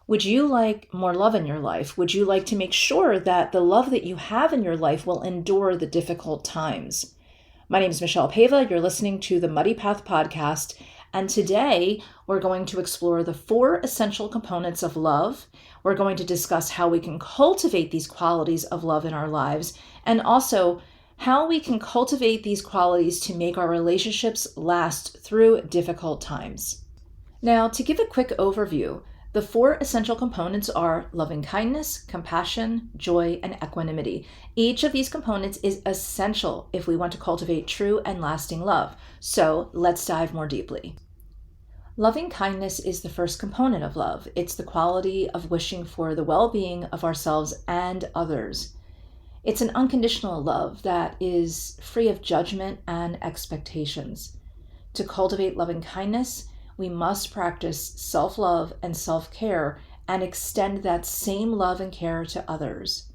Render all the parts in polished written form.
Would you like more love in your life? Would you like to make sure that the love that you have in your life will endure the difficult times? My name is Michelle Pava. You're listening to the Muddy Path Podcast. And today we're going to explore the 4 essential components of love. We're going to discuss how we can cultivate these qualities of love in our lives, and also how we can cultivate these qualities to make our relationships last through difficult times. Now, to give a quick overview, the 4 essential components are loving kindness, compassion, joy, and equanimity. Each of these components is essential if we want to cultivate true and lasting love. So let's dive more deeply. Loving kindness is the first component of love. It's the quality of wishing for the well-being of ourselves and others. It's an unconditional love that is free of judgment and expectations. To cultivate loving kindness, we must practice self-love and self-care and extend that same love and care to others.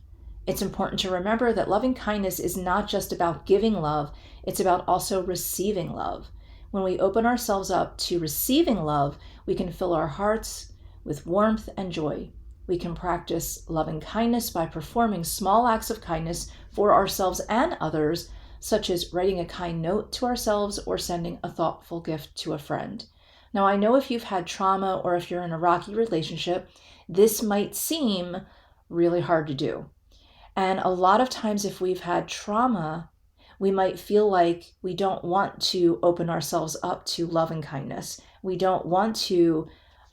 It's important to remember that loving kindness is not just about giving love, it's about also receiving love. When we open ourselves up to receiving love, we can fill our hearts with warmth and joy. We can practice loving kindness by performing small acts of kindness for ourselves and others, such as writing a kind note to ourselves or sending a thoughtful gift to a friend. Now, I know if you've had trauma or if you're in a rocky relationship, this might seem really hard to do. And a lot of times if we've had trauma, we might feel like we don't want to open ourselves up to love and kindness. We don't want to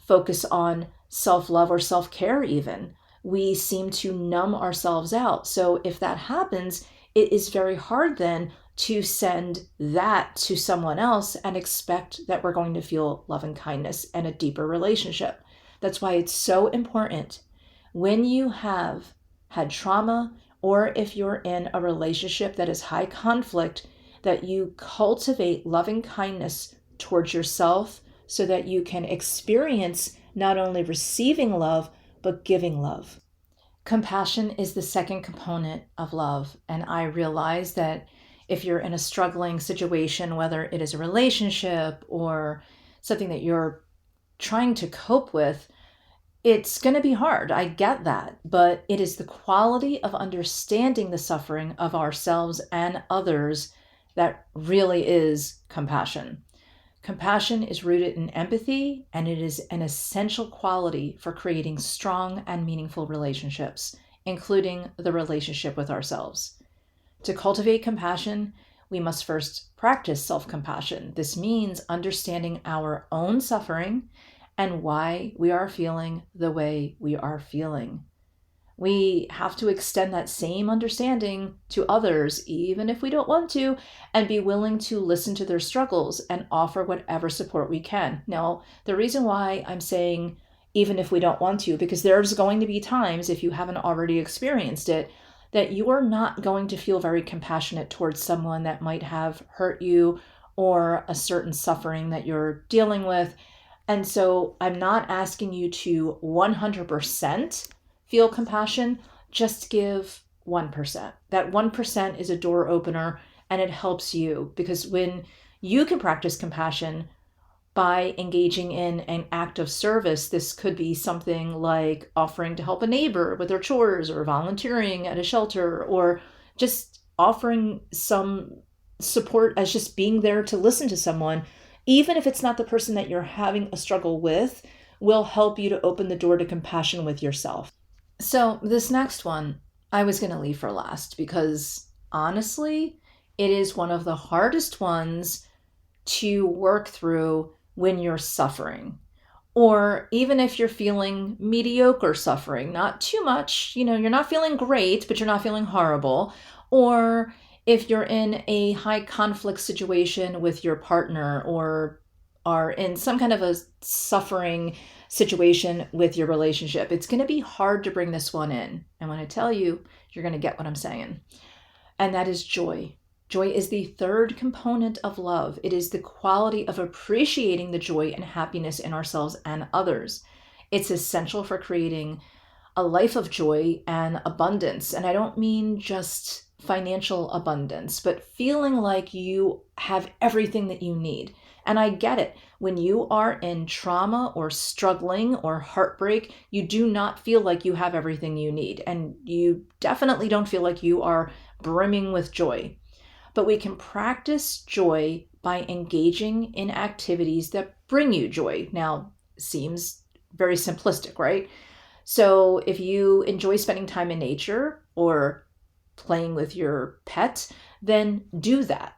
focus on self-love or self-care even. We seem to numb ourselves out. So if that happens, it is very hard then to send that to someone else and expect that we're going to feel love and kindness and a deeper relationship. That's why it's so important when you have had trauma or if you're in a relationship that is high conflict, that you cultivate loving kindness towards yourself so that you can experience not only receiving love, but giving love. Compassion is the second component of love. And I realize that if you're in a struggling situation, whether it is a relationship or something that you're trying to cope with, it's going to be hard. I get that. But it is the quality of understanding the suffering of ourselves and others that really is compassion. Compassion is rooted in empathy, and it is an essential quality for creating strong and meaningful relationships, including the relationship with ourselves. To cultivate compassion, we must first practice self-compassion. This means understanding our own suffering and why we are feeling the way we are feeling. We have to extend that same understanding to others, even if we don't want to, and be willing to listen to their struggles and offer whatever support we can. Now, the reason why I'm saying even if we don't want to, because there's going to be times, if you haven't already experienced it, that you are not going to feel very compassionate towards someone that might have hurt you or a certain suffering that you're dealing with. And so I'm not asking you to 100% feel compassion, just give 1%. That 1% is a door opener, and it helps you because when you can practice compassion by engaging in an act of service, this could be something like offering to help a neighbor with their chores or volunteering at a shelter or just offering some support as just being there to listen to someone, even if it's not the person that you're having a struggle with, will help you to open the door to compassion with yourself. So this next one, I was going to leave for last because honestly, it is one of the hardest ones to work through when you're suffering. Or even if you're feeling mediocre suffering, not too much, you're not feeling great, but you're not feeling horrible. Or if you're in a high conflict situation with your partner or are in some kind of a suffering situation with your relationship, it's going to be hard to bring this one in. And when I tell you, you're going to get what I'm saying. And that is joy. Joy is the third component of love. It is the quality of appreciating the joy and happiness in ourselves and others. It's essential for creating a life of joy and abundance. And I don't mean just financial abundance, but feeling like you have everything that you need. And I get it. When you are in trauma or struggling or heartbreak, you do not feel like you have everything you need. And you definitely don't feel like you are brimming with joy. But we can practice joy by engaging in activities that bring you joy. Now, seems very simplistic, right? So if you enjoy spending time in nature or playing with your pet, then do that.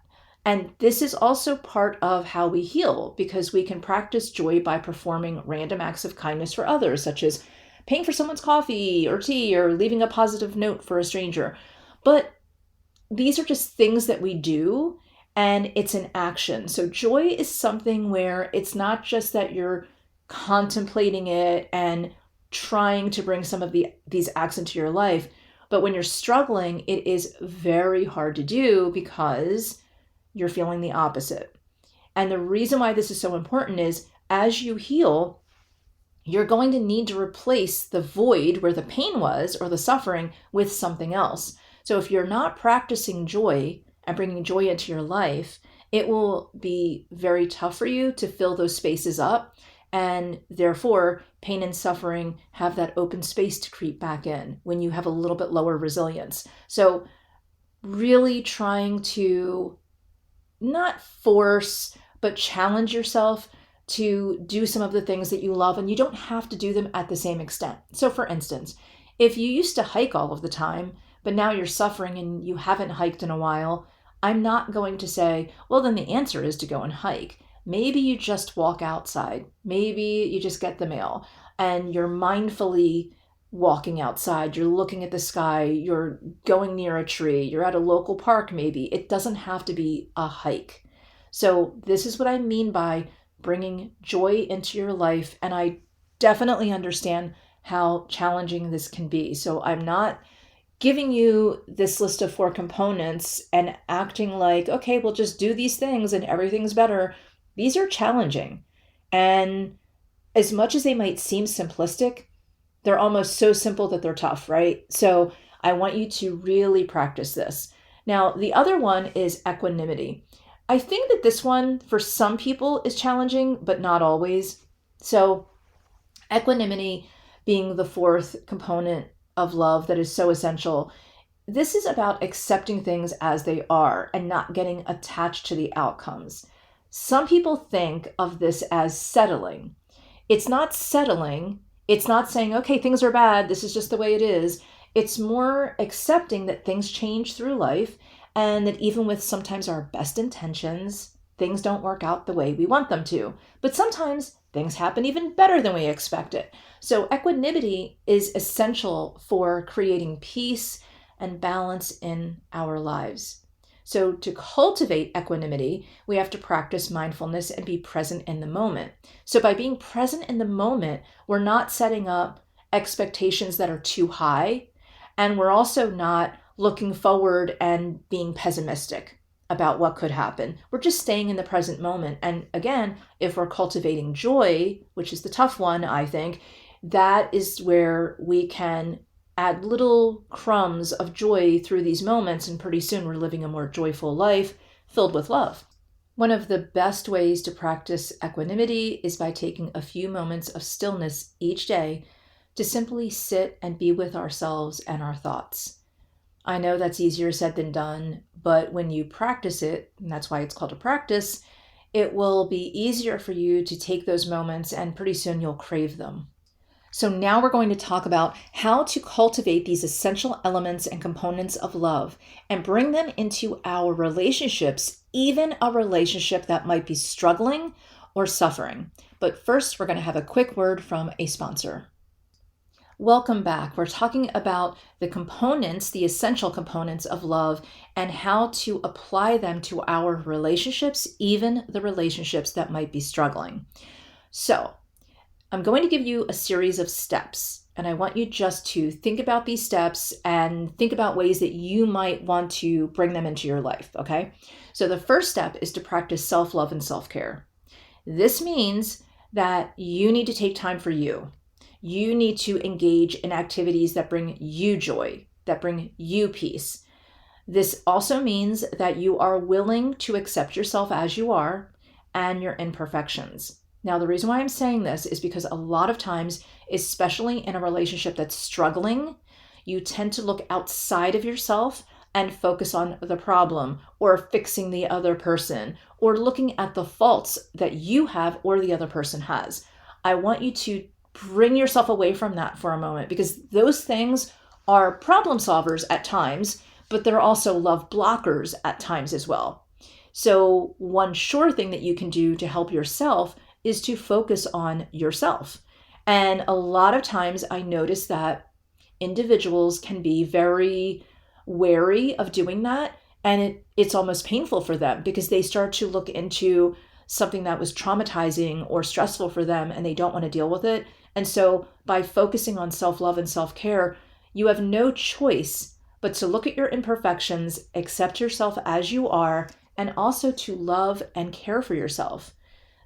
And this is also part of how we heal, because we can practice joy by performing random acts of kindness for others, such as paying for someone's coffee or tea or leaving a positive note for a stranger. But these are just things that we do, and it's an action. So joy is something where it's not just that you're contemplating it and trying to bring some of these acts into your life, but when you're struggling, it is very hard to do because you're feeling the opposite. And the reason why this is so important is as you heal, you're going to need to replace the void where the pain was or the suffering with something else. So if you're not practicing joy and bringing joy into your life, it will be very tough for you to fill those spaces up. And therefore, pain and suffering have that open space to creep back in when you have a little bit lower resilience. So really trying to not force, but challenge yourself to do some of the things that you love, and you don't have to do them at the same extent. So for instance, if you used to hike all of the time, but now you're suffering and you haven't hiked in a while, I'm not going to say, well, then the answer is to go and hike. Maybe you just walk outside. Maybe you just get the mail and you're mindfully walking outside. You're looking at the sky. You're going near a tree. You're at a local park, maybe. It doesn't have to be a hike. So this is what I mean by bringing joy into your life. And I definitely understand how challenging this can be. So I'm not giving you this list of 4 components and acting like, okay, we'll just do these things and everything's better. These are challenging. And as much as they might seem simplistic, they're almost so simple that they're tough, right? So I want you to really practice this. Now, the other one is equanimity. I think that this one for some people is challenging, but not always. So equanimity being the 4th component of love that is so essential. This is about accepting things as they are and not getting attached to the outcomes. Some people think of this as settling. It's not settling. It's not saying, okay, things are bad. This is just the way it is. It's more accepting that things change through life and that even with sometimes our best intentions, things don't work out the way we want them to. But sometimes things happen even better than we expected. So equanimity is essential for creating peace and balance in our lives. So to cultivate equanimity, we have to practice mindfulness and be present in the moment. So by being present in the moment, we're not setting up expectations that are too high, and we're also not looking forward and being pessimistic about what could happen. We're just staying in the present moment. And again, if we're cultivating joy, which is the tough one, I think, that is where we can add little crumbs of joy through these moments, and pretty soon we're living a more joyful life filled with love. One of the best ways to practice equanimity is by taking a few moments of stillness each day to simply sit and be with ourselves and our thoughts. I know that's easier said than done, but when you practice it, and that's why it's called a practice, it will be easier for you to take those moments, and pretty soon you'll crave them. So now we're going to talk about how to cultivate these essential elements and components of love and bring them into our relationships, even a relationship that might be struggling or suffering. But first, we're going to have a quick word from a sponsor. Welcome back. We're talking about the components, the essential components of love, and how to apply them to our relationships, even the relationships that might be struggling. So I'm going to give you a series of steps, and I want you just to think about these steps and think about ways that you might want to bring them into your life, okay? So the first step is to practice self-love and self-care. This means that you need to take time for you. You need to engage in activities that bring you joy, that bring you peace. This also means that you are willing to accept yourself as you are and your imperfections. Now, the reason why I'm saying this is because a lot of times, especially in a relationship that's struggling, you tend to look outside of yourself and focus on the problem or fixing the other person or looking at the faults that you have or the other person has. I want you to bring yourself away from that for a moment, because those things are problem solvers at times, but they're also love blockers at times as well. So one sure thing that you can do to help yourself is to focus on yourself. And a lot of times I notice that individuals can be very wary of doing that. And it's almost painful for them because they start to look into something that was traumatizing or stressful for them and they don't want to deal with it. And so by focusing on self-love and self-care, you have no choice but to look at your imperfections, accept yourself as you are, and also to love and care for yourself.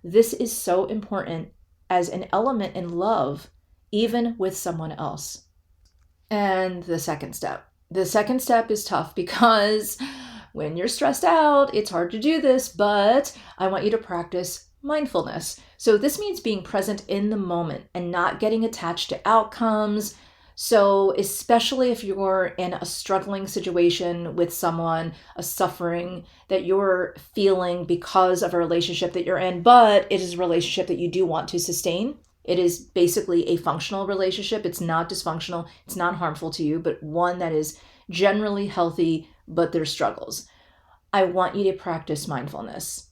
This is so important as an element in love, even with someone else. And the second step. The second step is tough because when you're stressed out, it's hard to do this, but I want you to practice mindfulness. So this means being present in the moment and not getting attached to outcomes. So especially if you're in a struggling situation with someone, a suffering that you're feeling because of a relationship that you're in, but it is a relationship that you do want to sustain. It is basically a functional relationship. It's not dysfunctional. It's not harmful to you, but one that is generally healthy, but there's struggles. I want you to practice mindfulness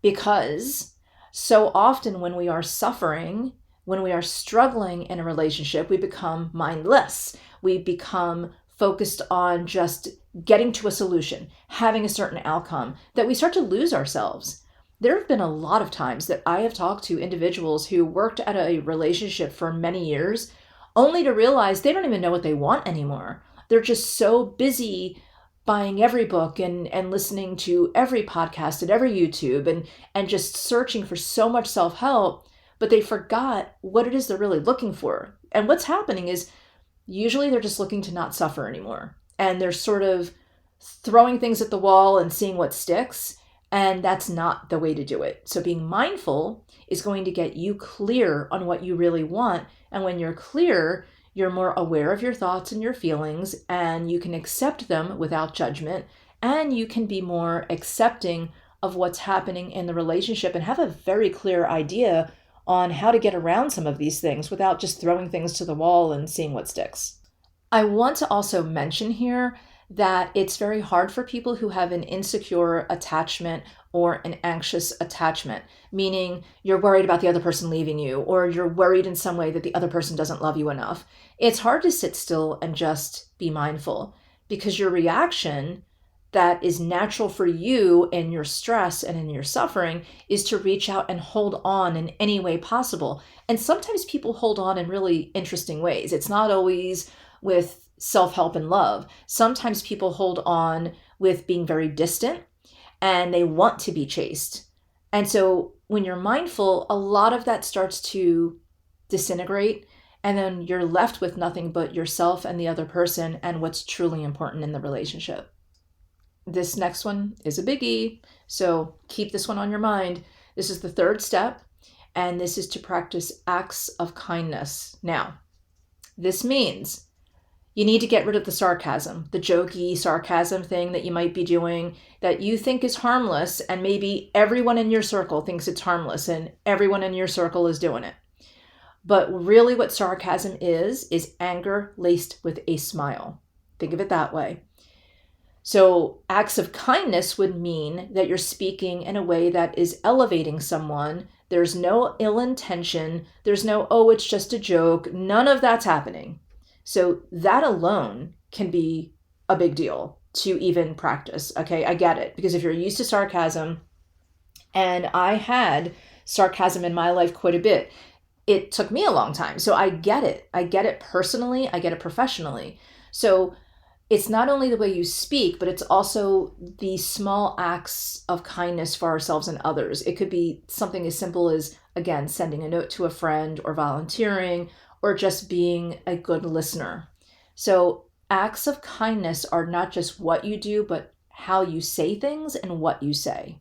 because so often when we are suffering, when we are struggling in a relationship, we become mindless. We become focused on just getting to a solution, having a certain outcome, that we start to lose ourselves. There have been a lot of times that I have talked to individuals who worked at a relationship for many years, only to realize they don't even know what they want anymore. They're just so busy buying every book and listening to every podcast and every YouTube and just searching for so much self-help, but they forgot what it is they're really looking for. And what's happening is usually they're just looking to not suffer anymore. And they're sort of throwing things at the wall and seeing what sticks. And that's not the way to do it. So being mindful is going to get you clear on what you really want. And when you're clear, you're more aware of your thoughts and your feelings, and you can accept them without judgment. And you can be more accepting of what's happening in the relationship and have a very clear idea on how to get around some of these things without just throwing things to the wall and seeing what sticks. I want to also mention here that it's very hard for people who have an insecure attachment or an anxious attachment, meaning you're worried about the other person leaving you, or you're worried in some way that the other person doesn't love you enough. It's hard to sit still and just be mindful because your reaction that is natural for you in your stress and in your suffering is to reach out and hold on in any way possible. And sometimes people hold on in really interesting ways. It's not always with self-help and love. Sometimes people hold on with being very distant and they want to be chased. And so when you're mindful, a lot of that starts to disintegrate, and then you're left with nothing but yourself and the other person and what's truly important in the relationship. This next one is a biggie, so keep this one on your mind. This is the third step, and this is to practice acts of kindness. Now, this means you need to get rid of the sarcasm, the jokey sarcasm thing that you might be doing that you think is harmless, and maybe everyone in your circle thinks it's harmless and everyone in your circle is doing it. But really what sarcasm is anger laced with a smile. Think of it that way. So acts of kindness would mean that you're speaking in a way that is elevating someone. There's no ill intention. There's no, oh, it's just a joke. None of that's happening. So that alone can be a big deal to even practice. Okay, I get it. Because if you're used to sarcasm, and I had sarcasm in my life quite a bit, it took me a long time. So I get it. I get it personally. I get it professionally. So it's not only the way you speak, but it's also the small acts of kindness for ourselves and others. It could be something as simple as, again, sending a note to a friend or volunteering or just being a good listener. So acts of kindness are not just what you do, but how you say things and what you say.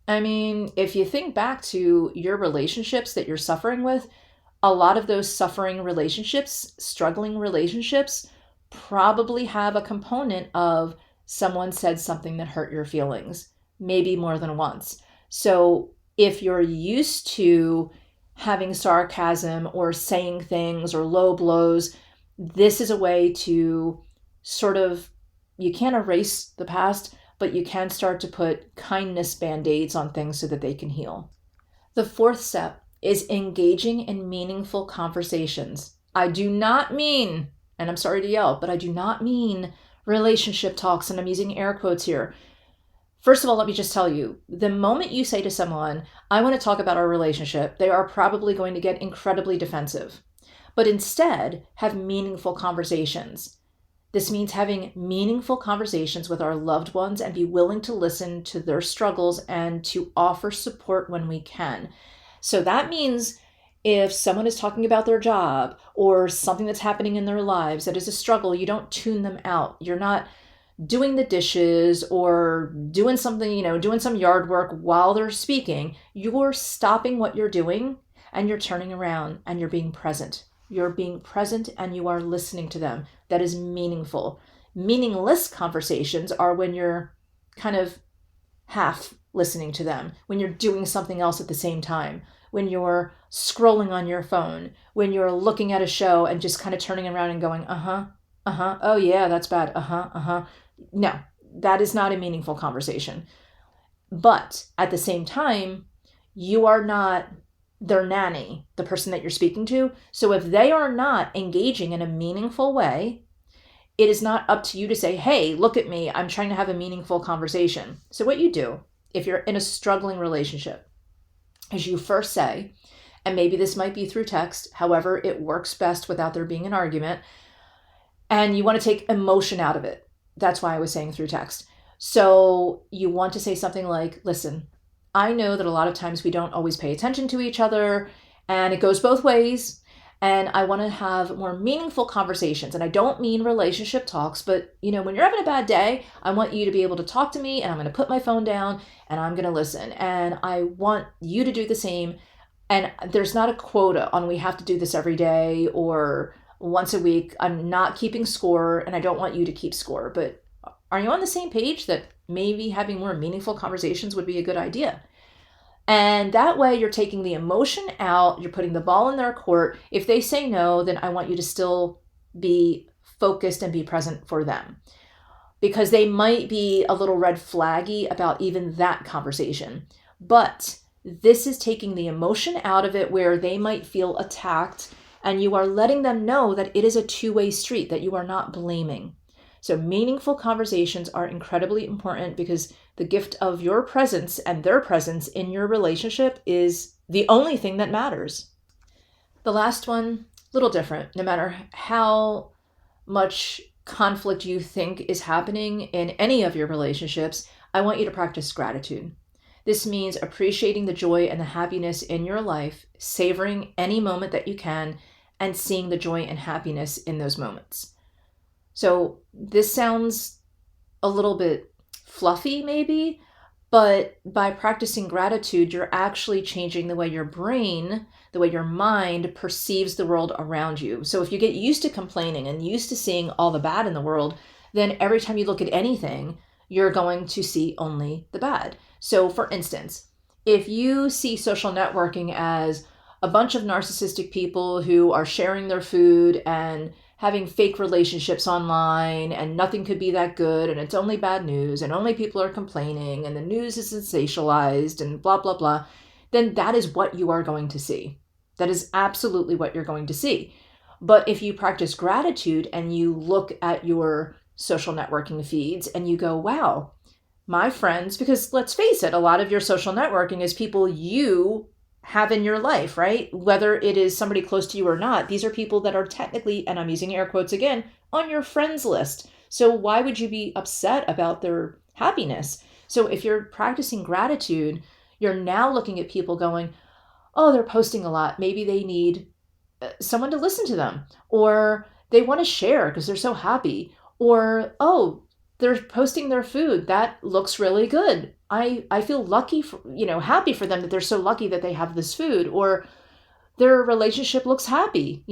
I mean, if you think back to your relationships that you're suffering with, a lot of those suffering relationships, struggling relationships, probably have a component of someone said something that hurt your feelings, maybe more than once. So if you're used to having sarcasm or saying things or low blows, this is a way to sort of, you can't erase the past, but you can start to put kindness band-aids on things so that they can heal. The fourth step is engaging in meaningful conversations. I do not mean, and I'm sorry to yell, but I do not mean relationship talks, and I'm using air quotes here. First of all, let me just tell you, the moment you say to someone, I want to talk about our relationship, they are probably going to get incredibly defensive. But instead, have meaningful conversations. This means having meaningful conversations with our loved ones and be willing to listen to their struggles and to offer support when we can. So that means if someone is talking about their job or something that's happening in their lives that is a struggle, you don't tune them out. You're not doing the dishes or doing something, doing some yard work while they're speaking. You're stopping what you're doing and you're turning around and you're being present. You're being present and you are listening to them. That is meaningful. Meaningless conversations are when you're kind of half listening to them, when you're doing something else at the same time, when you're scrolling on your phone, when you're looking at a show and just kind of turning around and going, oh yeah, that's bad, No, that is not a meaningful conversation. But at the same time, you are not their nanny, the person that you're speaking to. So if they are not engaging in a meaningful way, it is not up to you to say, hey, look at me, I'm trying to have a meaningful conversation. So what you do, if you're in a struggling relationship, is you first say, and maybe this might be through text, however, it works best without there being an argument, and you want to take emotion out of it. That's why I was saying through text. So you want to say something like, listen, I know that a lot of times we don't always pay attention to each other, and it goes both ways. And I want to have more meaningful conversations. And I don't mean relationship talks, but when you're having a bad day, I want you to be able to talk to me, and I'm going to put my phone down and I'm going to listen. And I want you to do the same. And there's not a quota on we have to do this every day or once a week. I'm not keeping score, and I don't want you to keep score. But are you on the same page that maybe having more meaningful conversations would be a good idea? And that way you're taking the emotion out, you're putting the ball in their court. If they say no, then I want you to still be focused and be present for them, because they might be a little red flaggy about even that conversation. But this is taking the emotion out of it where they might feel attacked, and you are letting them know that it is a two-way street, that you are not blaming. So meaningful conversations are incredibly important, because the gift of your presence and their presence in your relationship is the only thing that matters. The last one, a little different. No matter how much conflict you think is happening in any of your relationships, I want you to practice gratitude. This means appreciating the joy and the happiness in your life, savoring any moment that you can, and seeing the joy and happiness in those moments. So this sounds a little bit fluffy maybe, but by practicing gratitude, you're actually changing the way your brain, the way your mind perceives the world around you. So if you get used to complaining and used to seeing all the bad in the world, then every time you look at anything, you're going to see only the bad. So for instance, if you see social networking as a bunch of narcissistic people who are sharing their food and having fake relationships online, and nothing could be that good, and it's only bad news, and only people are complaining, and the news is sensationalized, and blah, blah, blah, then that is what you are going to see. That is absolutely what you're going to see. But if you practice gratitude and you look at your social networking feeds and you go, wow, my friends, because let's face it, a lot of your social networking is people you have in your life, right? Whether it is somebody close to you or not, these are people that are technically, and I'm using air quotes again, on your friends list. So why would you be upset about their happiness? So if you're practicing gratitude, you're now looking at people going, oh, they're posting a lot. Maybe they need someone to listen to them, or they want to share because they're so happy, or, oh, they're posting their food. That looks really good. I feel lucky for, happy for them that they're so lucky that they have this food, or their relationship looks happy,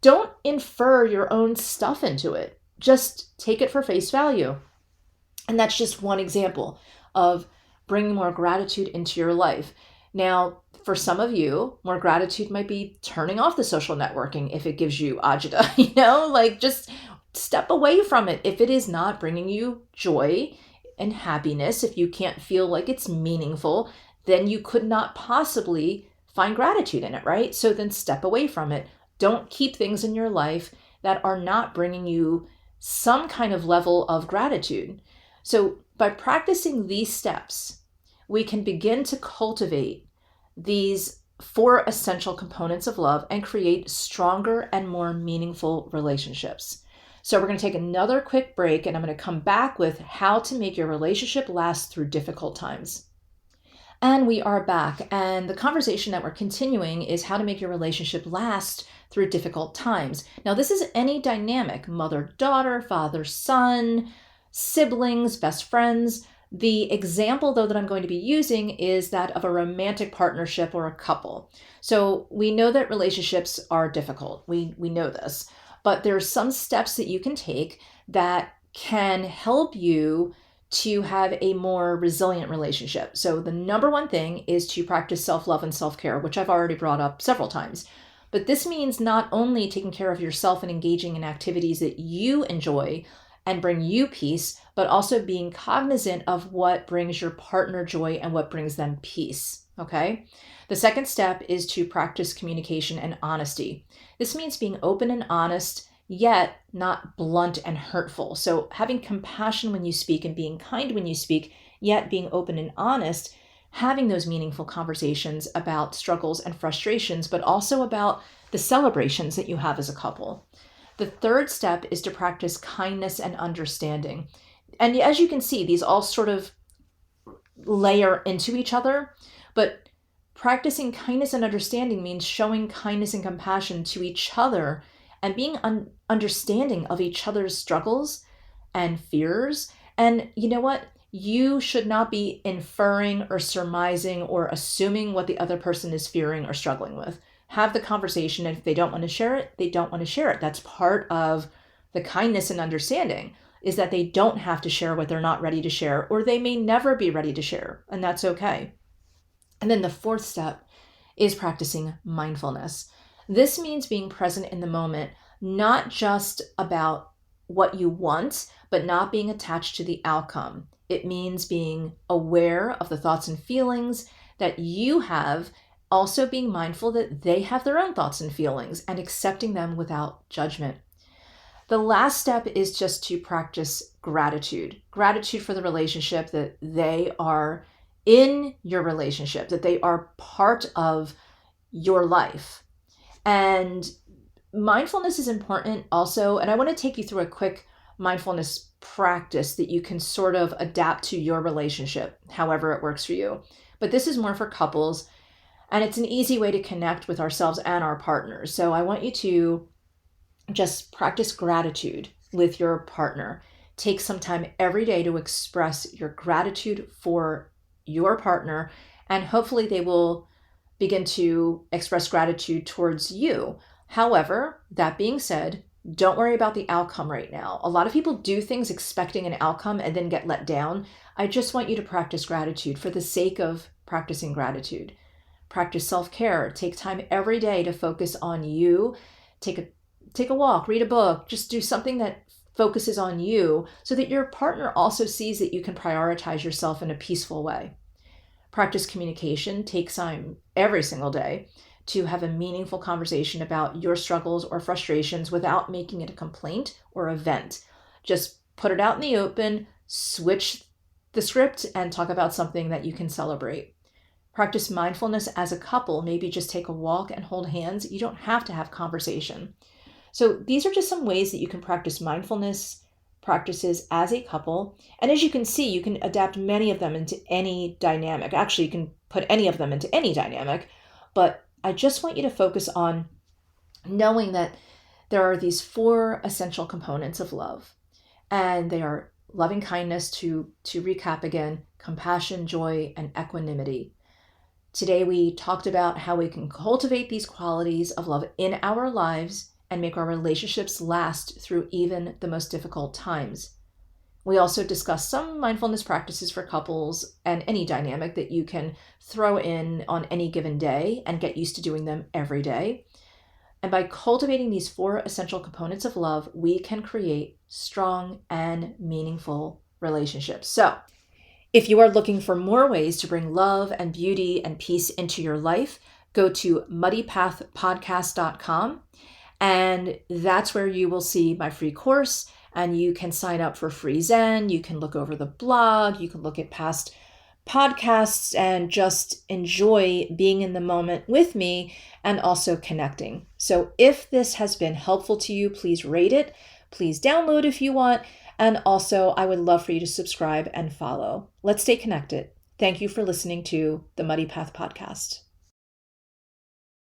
don't infer your own stuff into it. Just take it for face value. And that's just one example of bringing more gratitude into your life. Now, for some of you, more gratitude might be turning off the social networking if it gives you agita, just step away from it if it is not bringing you joy and happiness. If you can't feel like it's meaningful, then you could not possibly find gratitude in it, right? So then step away from it. Don't keep things in your life that are not bringing you some kind of level of gratitude. So by practicing these steps, we can begin to cultivate these 4 essential components of love and create stronger and more meaningful relationships. So we're going to take another quick break, and I'm going to come back with how to make your relationship last through difficult times. And we are back, and the conversation that we're continuing is how to make your relationship last through difficult times. Now, this is any dynamic: mother-daughter, father-son, siblings, best friends. The example, though, that I'm going to be using is that of a romantic partnership or a couple. So we know that relationships are difficult. We know this, but there are some steps that you can take that can help you to have a more resilient relationship. So the number one thing is to practice self-love and self-care, which I've already brought up several times. But this means not only taking care of yourself and engaging in activities that you enjoy and bring you peace, but also being cognizant of what brings your partner joy and what brings them peace, okay? The second step is to practice communication and honesty. This means being open and honest, yet not blunt and hurtful. So having compassion when you speak and being kind when you speak, yet being open and honest, having those meaningful conversations about struggles and frustrations, but also about the celebrations that you have as a couple. The third step is to practice kindness and understanding. And as you can see, these all sort of layer into each other, but practicing kindness and understanding means showing kindness and compassion to each other and being understanding of each other's struggles and fears. And you know what? You should not be inferring or surmising or assuming what the other person is fearing or struggling with. Have the conversation, and if they don't want to share it, they don't want to share it. That's part of the kindness and understanding, is that they don't have to share what they're not ready to share, or they may never be ready to share, and that's okay. And then the fourth step is practicing mindfulness. This means being present in the moment, not just about what you want, but not being attached to the outcome. It means being aware of the thoughts and feelings that you have, also being mindful that they have their own thoughts and feelings and accepting them without judgment. The last step is just to practice gratitude. Gratitude for the relationship, that they are in your relationship, that they are part of your life. And mindfulness is important also. And I want to take you through a quick mindfulness practice that you can sort of adapt to your relationship, however it works for you. But this is more for couples, and it's an easy way to connect with ourselves and our partners. So I want you to just practice gratitude with your partner. Take some time every day to express your gratitude for your partner, and hopefully they will begin to express gratitude towards you. However, that being said, don't worry about the outcome right now. A lot of people do things expecting an outcome and then get let down. I just want you to practice gratitude for the sake of practicing gratitude. Practice self-care. Take time every day to focus on you. Take a walk, read a book, just do something that focuses on you so that your partner also sees that you can prioritize yourself in a peaceful way. Practice communication. Take time every single day to have a meaningful conversation about your struggles or frustrations without making it a complaint or a vent. Just put it out in the open, switch the script, and talk about something that you can celebrate. Practice mindfulness as a couple. Maybe just take a walk and hold hands. You don't have to have conversation. So these are just some ways that you can practice mindfulness practices as a couple. And as you can see, you can adapt many of them into any dynamic. Actually, you can put any of them into any dynamic. But I just want you to focus on knowing that there are these 4 essential components of love. And they are loving kindness, to recap again, compassion, joy, and equanimity. Today we talked about how we can cultivate these qualities of love in our lives and make our relationships last through even the most difficult times. We also discussed some mindfulness practices for couples and any dynamic that you can throw in on any given day and get used to doing them every day. And by cultivating these 4 essential components of love, we can create strong and meaningful relationships. So, if you are looking for more ways to bring love and beauty and peace into your life, go to muddypathpodcast.com, and that's where you will see my free course, and you can sign up for free Zen. You can look over the blog, you can look at past podcasts, and just enjoy being in the moment with me and also connecting. So if this has been helpful to you, please rate it, please download if you want, and also I would love for you to subscribe and follow. Let's stay connected. Thank you for listening to the Muddy Path Podcast.